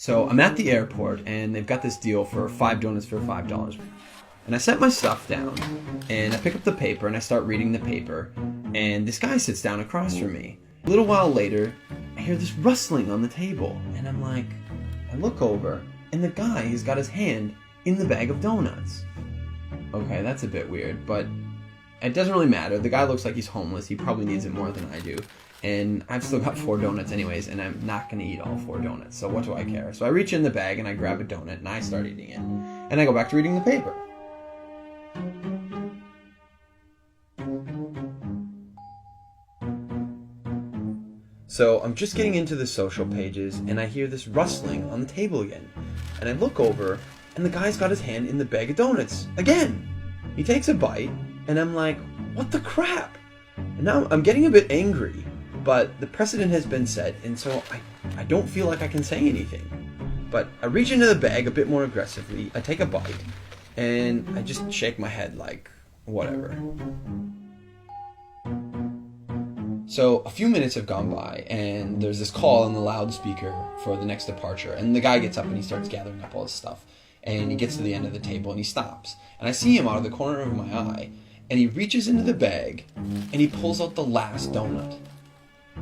So I'm at the airport, and they've got this deal for 5 donuts for $5. And I set my stuff down, and I pick up the paper, and I start reading the paper, and this guy sits down across from me. A little while later, I hear this rustling on the table, and I'm like, I look over, and the guy has got his hand in the bag of donuts. Okay, that's a bit weird, but it doesn't really matter. The guy looks like he's homeless. He probably needs it more than I do. And I've still got 4 donuts anyways, and I'm not going to eat all 4 donuts, so what do I care? So I reach in the bag, and I grab a donut, and I start eating it. And I go back to reading the paper. So I'm just getting into the social pages, and I hear this rustling on the table again. And I look over, and the guy's got his hand in the bag of donuts again. He takes a bite, and I'm like, what the crap? And now I'm getting a bit angry, but the precedent has been set, and so I don't feel like I can say anything. But I reach into the bag a bit more aggressively, I take a bite, and I just shake my head like, whatever. So a few minutes have gone by, and there's this call on the loudspeaker for the next departure, and the guy gets up and he starts gathering up all his stuff, and he gets to the end of the table and he stops, and I see him out of the corner of my eye, and he reaches into the bag and he pulls out the last donut,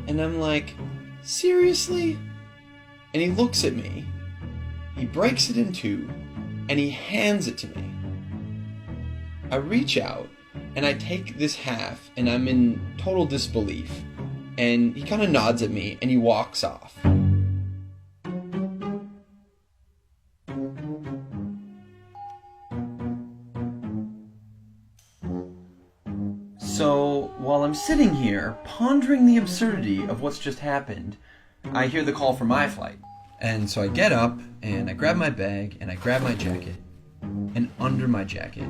and I'm like, seriously? And he looks at me, he breaks it in 2, and he hands it to me. I reach out and I take this half, and I'm in total disbelief. And he kind of nods at me, and he walks off. So, while I'm sitting here, pondering the absurdity of what's just happened, I hear the call for my flight. And so I get up, and I grab my bag, and I grab my jacket, and under my jacket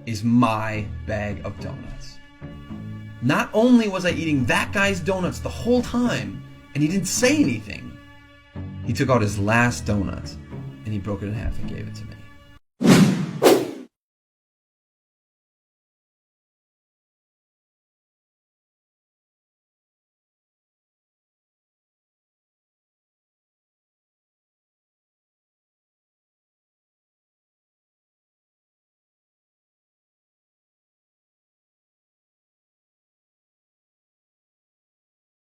is my bag of donuts. Not only was I eating that guy's donuts the whole time, and he didn't say anything, he took out his last donut, and he broke it in half and gave it to me.